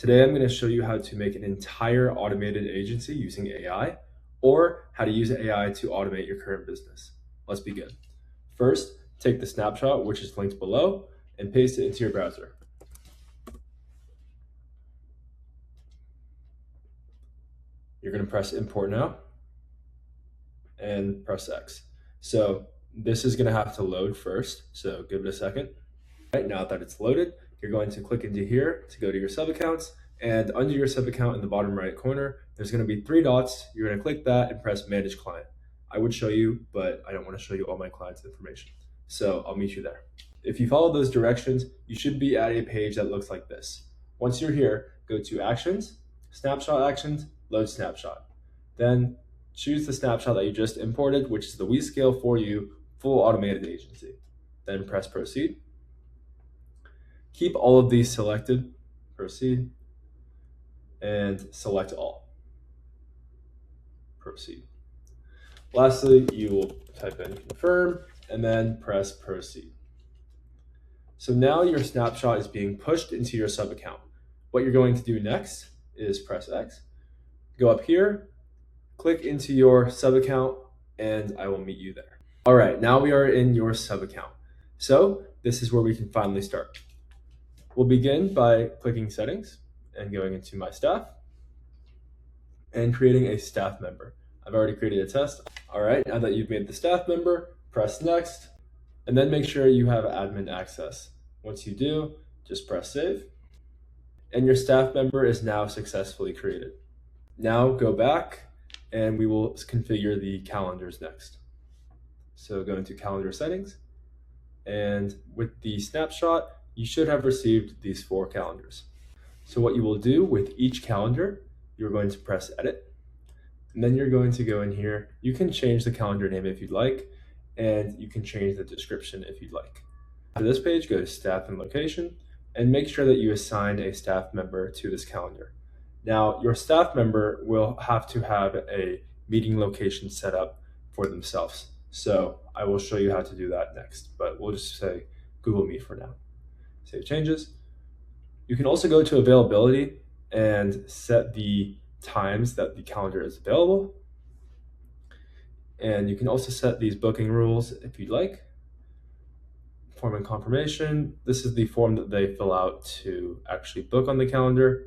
Today, I'm going to show you how to make an entire automated agency using AI, or how to use AI to automate your current business. Let's begin. First, take the snapshot, which is linked below, and paste it into your browser. You're going to press import now and press X. So this is going to have to load first, so give it a second. Right now that it's loaded, you're going to click into here to go to your sub accounts, and under your sub account in the bottom right corner, there's going to be 3 dots. You're going to click that and press manage client. I would show you, but I don't want to show you all my clients' information. So I'll meet you there. If you follow those directions, you should be at a page that looks like this. Once you're here, go to actions, snapshot actions, load snapshot. Then choose the snapshot that you just imported, which is the WeScale for you full automated agency. Then press proceed. Keep all of these selected, proceed, and select all, proceed. Lastly, you will type in confirm and then press proceed. So now your snapshot is being pushed into your sub account. What you're going to do next is press X, go up here, click into your sub account, and I will meet you there. All right, now we are in your sub account. So this is where we can finally start. We'll begin by clicking settings and going into my staff and creating a staff member. I've already created a test. All right, now that you've made the staff member, press next, and then make sure you have admin access. Once you do, just press save, and your staff member is now successfully created. Now go back and we will configure the calendars next. So go into calendar settings, and with the snapshot, you should have received these 4 calendars. So what you will do with each calendar, you're going to press edit, and then you're going to go in here. You can change the calendar name if you'd like, and you can change the description if you'd like. After this page, go to staff and location, and make sure that you assign a staff member to this calendar. Now, your staff member will have to have a meeting location set up for themselves. So I will show you how to do that next, but we'll just say Google Meet for now. Save changes. You can also go to availability and set the times that the calendar is available. And you can also set these booking rules if you'd like. Form and confirmation. This is the form that they fill out to actually book on the calendar.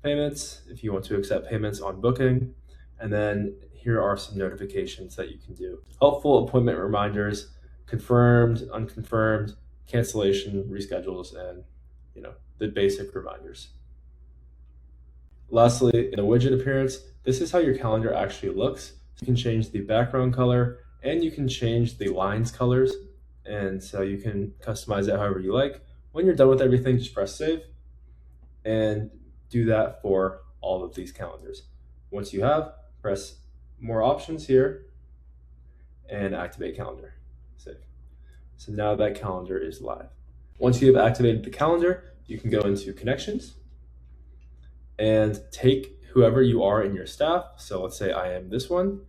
Payments, if you want to accept payments on booking. And then here are some notifications that you can do. Helpful appointment reminders, confirmed, unconfirmed, cancellation, reschedules, and the basic reminders. Lastly, in the widget appearance, this is how your calendar actually looks. You can change the background color and you can change the lines colors, and so you can customize it however you like. When you're done with everything, just press save and do that for all of these calendars. Once you have, press more options here and activate calendar. Save. So now that calendar is live. Once you have activated the calendar, you can go into connections and take whoever you are in your staff. So let's say I am this one.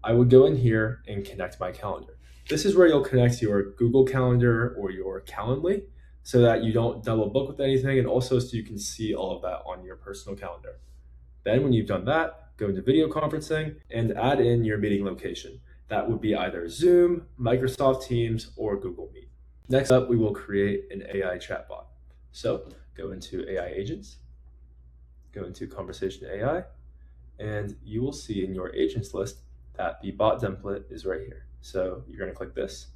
I would go in here and connect my calendar. This is where you'll connect your Google Calendar or your Calendly so that you don't double book with anything, and also so you can see all of that on your personal calendar. Then when you've done that, go into video conferencing and add in your meeting location. That would be either Zoom, Microsoft Teams, or Google Meet. Next up, we will create an AI chatbot. So go into AI agents, go into conversation AI, and you will see in your agents list that the bot template is right here. So you're going to click this.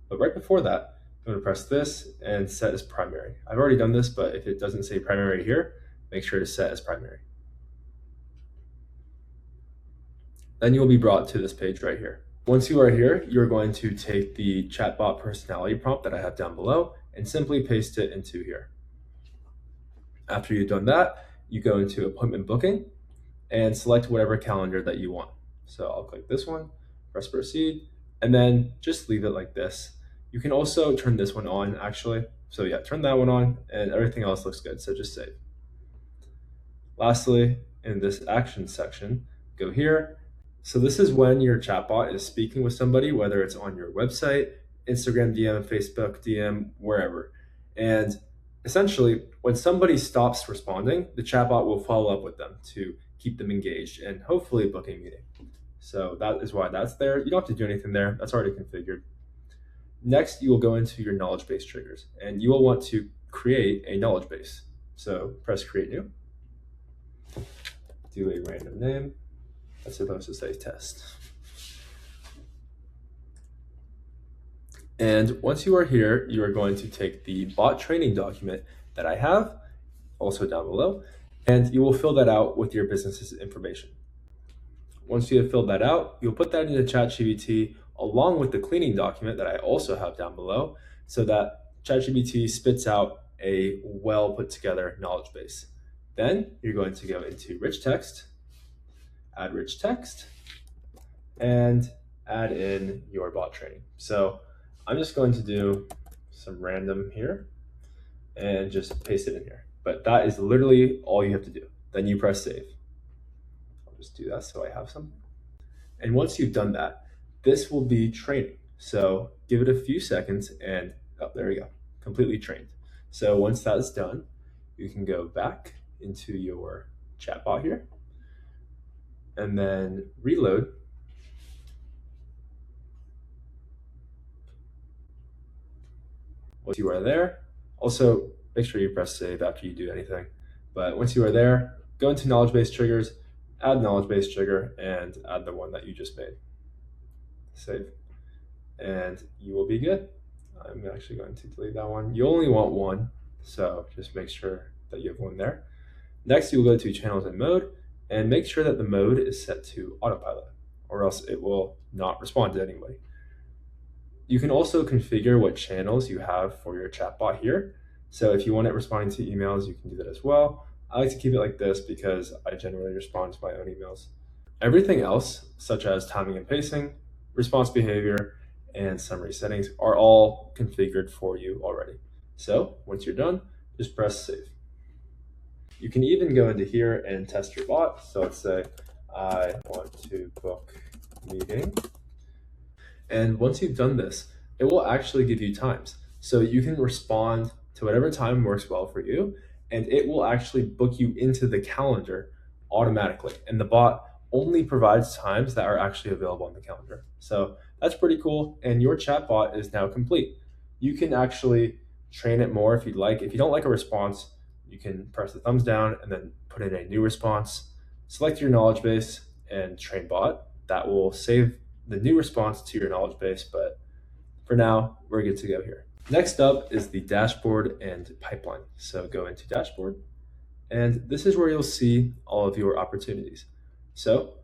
But right before that, I'm going to press this and set as primary. I've already done this, but if it doesn't say primary here, make sure to set as primary. Then you will be brought to this page right here. Once you are here, you're going to take the chatbot personality prompt that I have down below and simply paste it into here. After you've done that, you go into appointment booking and select whatever calendar that you want. So I'll click this one, press proceed, and then just leave it like this. You can also turn this one on actually. So yeah, turn that one on and everything else looks good. So just save. Lastly, in this action section, go here. So this is when your chatbot is speaking with somebody, whether it's on your website, Instagram DM, Facebook DM, wherever. And Essentially, when somebody stops responding, the chatbot will follow up with them to keep them engaged and hopefully book a meeting. So that is why that's there. You don't have to do anything there. That's already configured. Next, you will go into your knowledge base triggers, and you will want to create a knowledge base. So press create new, do a random name. That's supposed to say test. And once you are here, you are going to take the bot training document that I have, also down below, and you will fill that out with your business's information. Once you have filled that out, you'll put that into ChatGPT along with the cleaning document that I also have down below, so that ChatGPT spits out a well put together knowledge base. Then you're going to go into rich text, add rich text, and add in your bot training. So I'm just going to do some random here and just paste it in here. But that is literally all you have to do. Then you press save. I'll just do that so I have some. And once you've done that, this will be training. So give it a few seconds and, oh, there we go, completely trained. So once that's done, you can go back into your chatbot here and then reload. Once you are there, also make sure you press save after you do anything. But once you are there, go into knowledge base triggers, add knowledge base trigger, and add the one that you just made. Save. And you will be good. I'm actually going to delete that one. You only want one, so just make sure that you have one there. Next, you'll go to channels and mode, and make sure that the mode is set to autopilot, or else it will not respond to anybody. You can also configure what channels you have for your chatbot here. So if you want it responding to emails, you can do that as well. I like to keep it like this because I generally respond to my own emails. Everything else, such as timing and pacing, response behavior, and summary settings are all configured for you already. So once you're done, just press save. You can even go into here and test your bot. So let's say I want to book a meeting. And once you've done this, it will actually give you times. So you can respond to whatever time works well for you, and it will actually book you into the calendar automatically. And the bot only provides times that are actually available on the calendar. So that's pretty cool. And your chatbot is now complete. You can actually train it more if you'd like. If you don't like a response, you can press the thumbs down and then put in a new response, select your knowledge base and train bot. That will save the new response to your knowledge base, but for now, we're good to go here. Next up is the dashboard and pipeline. So go into dashboard, and this is where you'll see all of your opportunities. So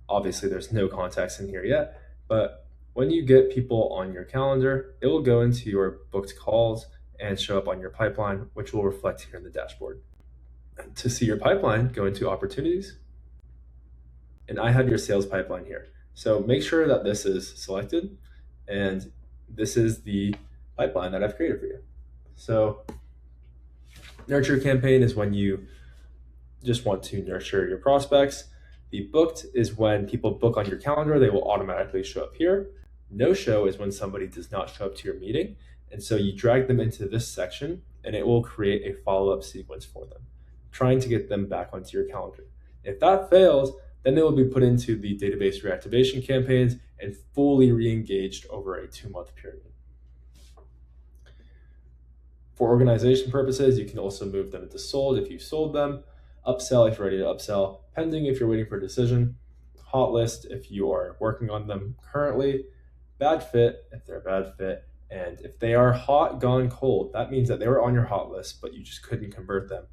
obviously there's no contacts in here yet, but when you get people on your calendar, it will go into your booked calls and show up on your pipeline, which will reflect here in the dashboard. To see your pipeline, go into opportunities, and I have your sales pipeline here. So make sure that this is selected, and this is the pipeline that I've created for you. So nurture campaign is when you just want to nurture your prospects. The booked is when people book on your calendar, they will automatically show up here. No show is when somebody does not show up to your meeting. And so you drag them into this section and it will create a follow-up sequence for them, trying to get them back onto your calendar. If that fails, then they will be put into the database reactivation campaigns and fully re-engaged over a 2-month period. For organization purposes, you can also move them into sold if you sold them, upsell if you're ready to upsell, pending if you're waiting for a decision, hot list if you are working on them currently, bad fit if they're a bad fit, and if they are hot gone cold, that means that they were on your hot list, but you just couldn't convert them.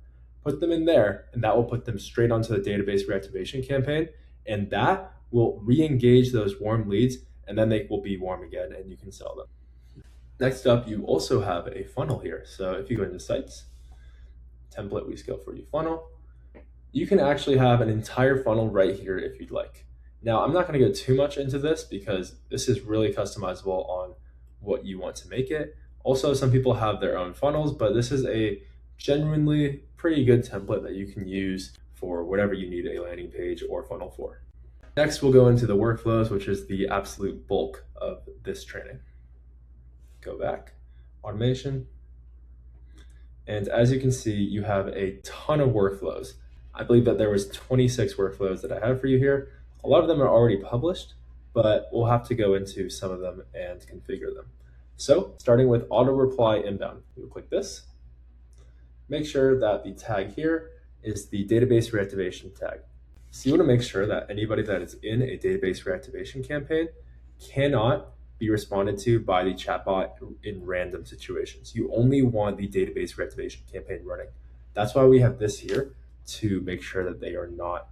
Put them in there, and that will put them straight onto the database reactivation campaign, and that will re-engage those warm leads, and then they will be warm again, and you can sell them. Next up, you also have a funnel here. So if you go into sites, template, we scale for you funnel, you can actually have an entire funnel right here if you'd like. Now, I'm not going to go too much into this because this is really customizable on what you want to make it. Also, some people have their own funnels, but this is a genuinely pretty good template that you can use for whatever you need a landing page or funnel for. Next, we'll go into the workflows, which is the absolute bulk of this training. Go back, automation, And as you can see, you have a ton of workflows. I believe that there was 26 workflows that I have for you here. A lot of them are already published, but we'll have to go into some of them and configure them. So starting with auto reply inbound, we'll click this. Make sure that the tag here is the database reactivation tag. So you want to make sure that anybody that is in a database reactivation campaign cannot be responded to by the chatbot in random situations. You only want the database reactivation campaign running. That's why we have this here, to make sure that they are not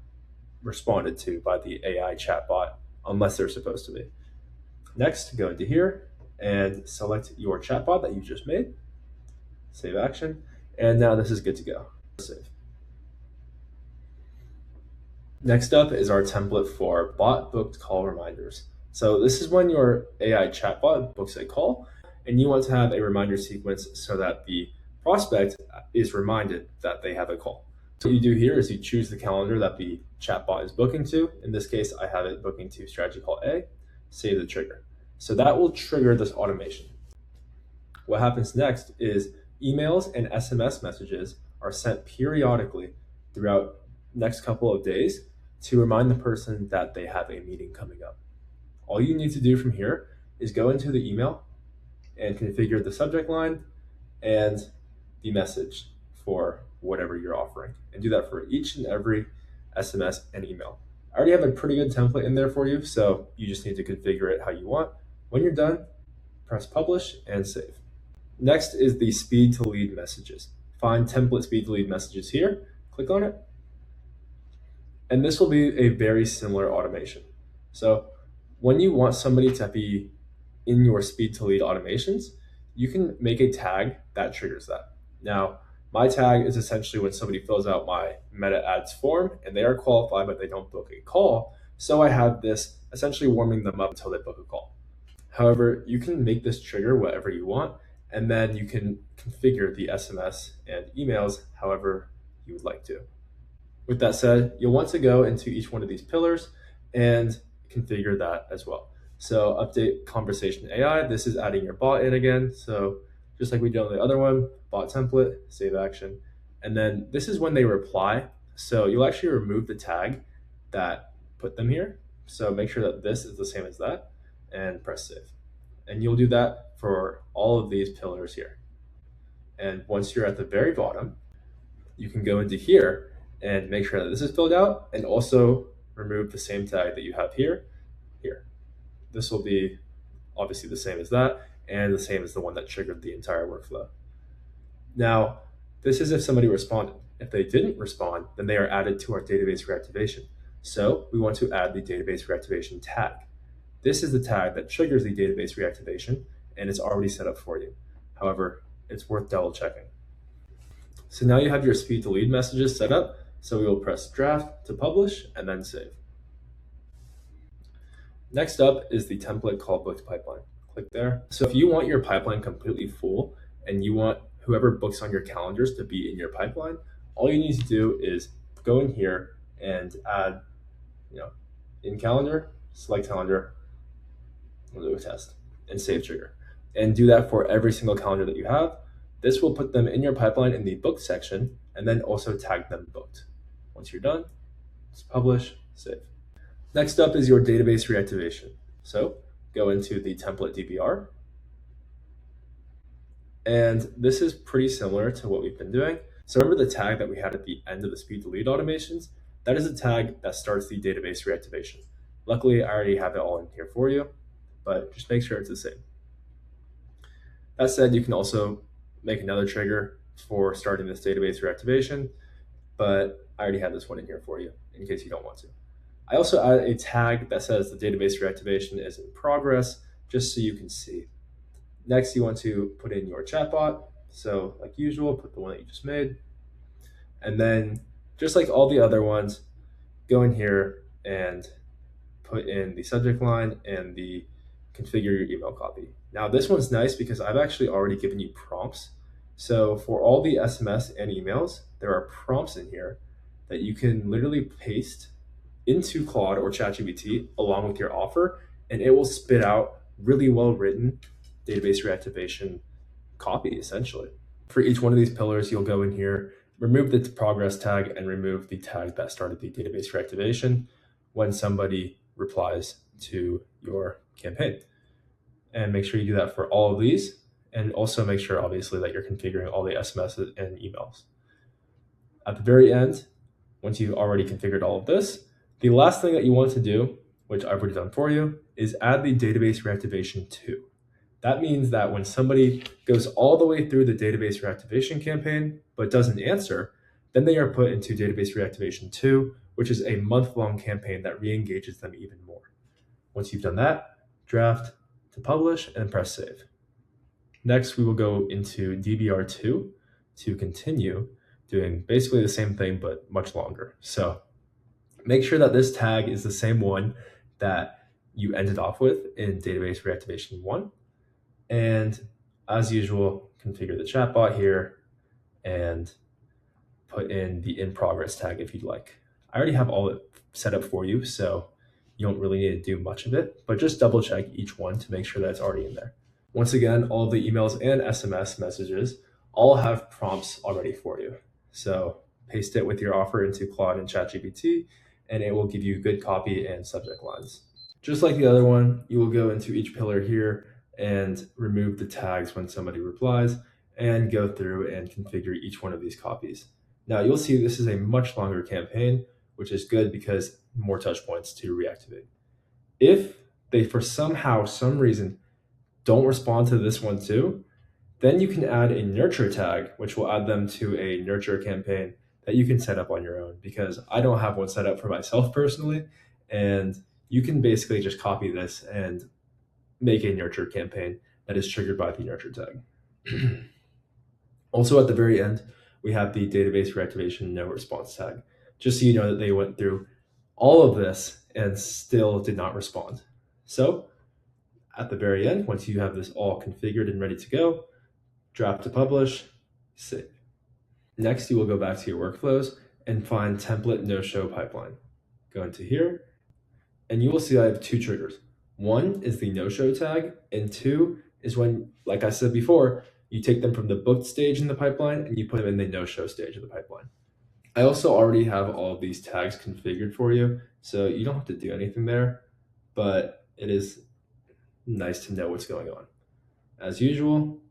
responded to by the AI chatbot unless they're supposed to be. Next, go into here and select your chatbot that you just made. Save action. And now this is good to go. Save. Next up is our template for bot booked call reminders. So this is when your AI chatbot books a call and you want to have a reminder sequence so that the prospect is reminded that they have a call. So what you do here is you choose the calendar that the chatbot is booking to. In this case, I have it booking to strategy call A, save the trigger. So that will trigger this automation. What happens next is emails and SMS messages are sent periodically throughout next couple of days to remind the person that they have a meeting coming up. All you need to do from here is go into the email and configure the subject line and the message for whatever you're offering, and do that for each and every SMS and email. I already have a pretty good template in there for you, so you just need to configure it how you want. When you're done, press publish and save. Next is the speed to lead messages. Find template speed to lead messages here, click on it, and this will be a very similar automation. So when you want somebody to be in your speed to lead automations, you can make a tag that triggers that. Now, my tag is essentially when somebody fills out my meta ads form and they are qualified, but they don't book a call. So I have this essentially warming them up until they book a call. However, you can make this trigger whatever you want, and then you can configure the SMS and emails however you would like to. With that said, you'll want to go into each one of these pillars and configure that as well. So update conversation AI, this is adding your bot in again. So just like we did on the other one, bot template, save action. And then this is when they reply. So you'll actually remove the tag that put them here. So make sure that this is the same as that and press save. And you'll do that for all of these pillars here. And once you're at the very bottom, you can go into here and make sure that this is filled out and also remove the same tag that you have here. This will be obviously the same as that and the same as the one that triggered the entire workflow. Now, this is if somebody responded. If they didn't respond, then they are added to our database reactivation. So we want to add the database reactivation tag. This is the tag that triggers the database reactivation, and it's already set up for you. However, it's worth double checking. So now you have your speed to lead messages set up. So we will press draft to publish and then save. Next up is the template call booked pipeline. Click there. So if you want your pipeline completely full and you want whoever books on your calendars to be in your pipeline, all you need to do is go in here and add, in calendar, select calendar, we'll do a test, and save trigger. And do that for every single calendar that you have. This will put them in your pipeline in the booked section and then also tag them booked. Once you're done, just publish, save. Next up is your database reactivation. So go into the template DBR. And this is pretty similar to what we've been doing. So remember the tag that we had at the end of the speed to lead automations? That is a tag that starts the database reactivation. Luckily, I already have it all in here for you, but just make sure it's the same. That said, you can also make another trigger for starting this database reactivation, but I already have this one in here for you in case you don't want to. I also add a tag that says the database reactivation is in progress, just so you can see. Next, you want to put in your chatbot. So like usual, put the one that you just made. And then just like all the other ones, go in here and put in the subject line and the configure your email copy. Now this one's nice because I've actually already given you prompts. So for all the SMS and emails, there are prompts in here that you can literally paste into Claude or ChatGPT along with your offer, and it will spit out really well written database reactivation copy essentially. For each one of these pillars, you'll go in here, remove the progress tag, and remove the tag that started the database reactivation when somebody replies to your campaign. And make sure you do that for all of these. And also make sure, obviously, that you're configuring all the SMSs and emails. At the very end, once you've already configured all of this, the last thing that you want to do, which I've already done for you, is add the database reactivation 2. That means that when somebody goes all the way through the database reactivation campaign but doesn't answer, then they are put into database reactivation 2, which is a month-long campaign that re-engages them even more. Once you've done that, draft to publish and press save. Next, we will go into DBR2 to continue doing basically the same thing but much longer. So make sure that this tag is the same one that you ended off with in database reactivation 1. And as usual, configure the chatbot here and put in the in progress tag if you'd like. I already have all it set up for you, so you don't really need to do much of it, but just double check each one to make sure that it's already in there. Once again, all of the emails and SMS messages all have prompts already for you. So paste it with your offer into Claude and ChatGPT, and it will give you good copy and subject lines. Just like the other one, you will go into each pillar here and remove the tags when somebody replies and go through and configure each one of these copies. Now you'll see this is a much longer campaign, which is good because more touch points to reactivate. If they, for some reason, don't respond to this one too, then you can add a nurture tag, which will add them to a nurture campaign that you can set up on your own, because I don't have one set up for myself personally. And you can basically just copy this and make a nurture campaign that is triggered by the nurture tag. Also at the very end, we have the database reactivation no response tag, just so you know that they went through all of this and still did not respond. So at the very end, once you have this all configured and ready to go, draft to publish, save. Next, you will go back to your workflows and find template no-show pipeline. Go into here, and you will see I have 2 triggers. 1 is the no-show tag, and 2 is when, like I said before, you take them from the booked stage in the pipeline and you put them in the no-show stage of the pipeline. I also already have all of these tags configured for you, so you don't have to do anything there, but it is nice to know what's going on. As usual,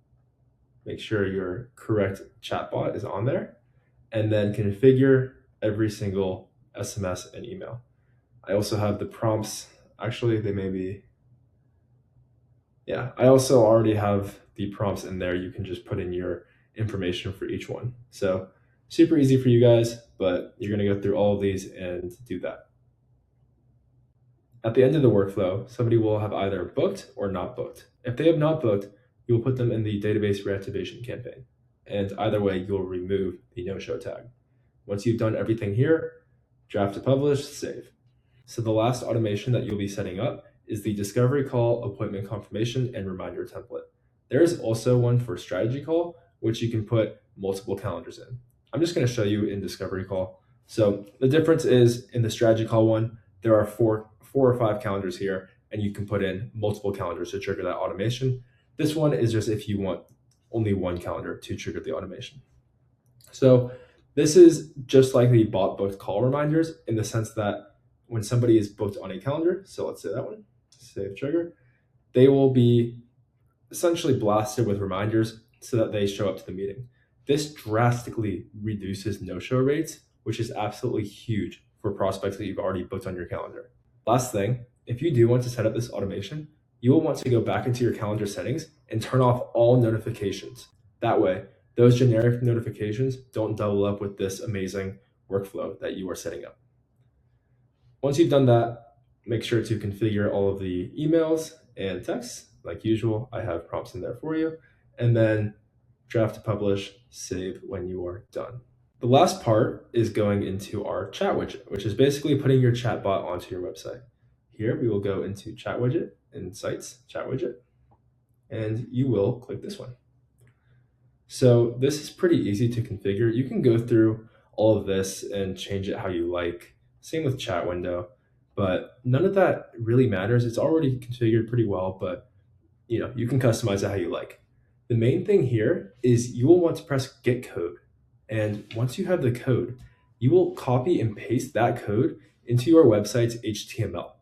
make sure your correct chatbot is on there, and then configure every single SMS and email. I also have the prompts. Actually, they may be, yeah, I also already have the prompts in there. You can just put in your information for each one. So super easy for you guys, but you're gonna go through all of these and do that. At the end of the workflow, somebody will have either booked or not booked. If they have not booked, you'll put them in the database reactivation campaign. And either way, you'll remove the no-show tag. Once you've done everything here, draft to publish, save. So the last automation that you'll be setting up is the discovery call, appointment confirmation, and reminder template. There is also one for strategy call, which you can put multiple calendars in. I'm just going to show you in discovery call. So the difference is in the strategy call one, there are four or five calendars here, and you can put in multiple calendars to trigger that automation. This one is just if you want only one calendar to trigger the automation. So this is just like the bot booked call reminders in the sense that when somebody is booked on a calendar, so let's say that one, save trigger, they will be essentially blasted with reminders so that they show up to the meeting. This drastically reduces no-show rates, which is absolutely huge for prospects that you've already booked on your calendar. Last thing, if you do want to set up this automation, you will want to go back into your calendar settings and turn off all notifications. That way, those generic notifications don't double up with this amazing workflow that you are setting up. Once you've done that, make sure to configure all of the emails and texts. Like usual, I have prompts in there for you. And then draft to publish, save when you are done. The last part is going into our chat widget, which is basically putting your chatbot onto your website. Here we will go into chat widget in sites, chat widget, and you will click this one. So this is pretty easy to configure. You can go through all of this and change it how you like. Same with chat window, but none of that really matters. It's already configured pretty well, but you can customize it how you like. The main thing here is you will want to press get code. And once you have the code, you will copy and paste that code into your website's HTML.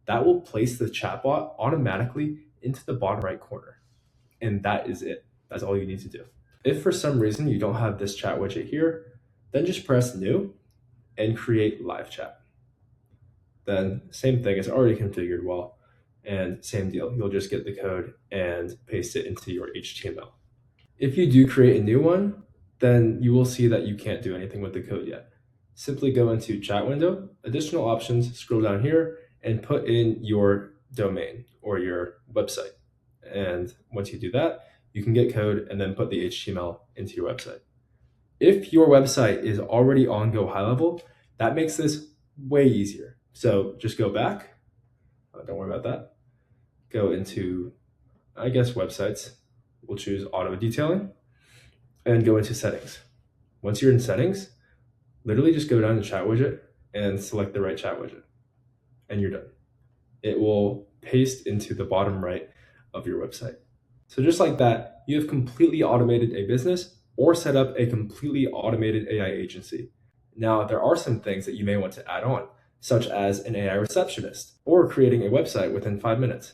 That will place the chatbot automatically into the bottom right corner. And that is it. That's all you need to do. If for some reason you don't have this chat widget here, then just press new and create live chat. Then same thing, it's already configured well, and same deal. You'll just get the code and paste it into your HTML. If you do create a new one, then you will see that you can't do anything with the code yet. Simply go into chat window, additional options, scroll down here, and put in your domain or your website. And once you do that, you can get code and then put the HTML into your website. If your website is already on Go High Level, that makes this way easier. So just go back, don't worry about that. Go into, I guess, websites. We'll choose auto detailing and go into settings. Once you're in settings, literally just go down to chat widget and select the right chat widget, and you're done. It will paste into the bottom right of your website. So just like that, you have completely automated a business or set up a completely automated AI agency. Now, there are some things that you may want to add on, such as an AI receptionist or creating a website within 5 minutes.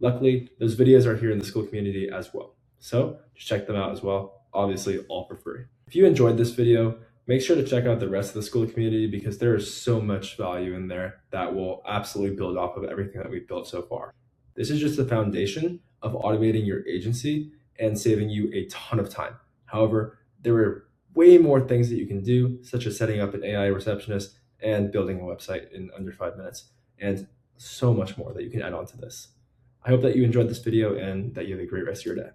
Luckily, those videos are here in the Skool community as well. So just check them out as well, obviously all for free. If you enjoyed this video, make sure to check out the rest of the Skool community because there is so much value in there that will absolutely build off of everything that we've built so far. This is just the foundation of automating your agency and saving you a ton of time. However, there are way more things that you can do, such as setting up an AI receptionist and building a website in under 5 minutes, and so much more that you can add on to this. I hope that you enjoyed this video and that you have a great rest of your day.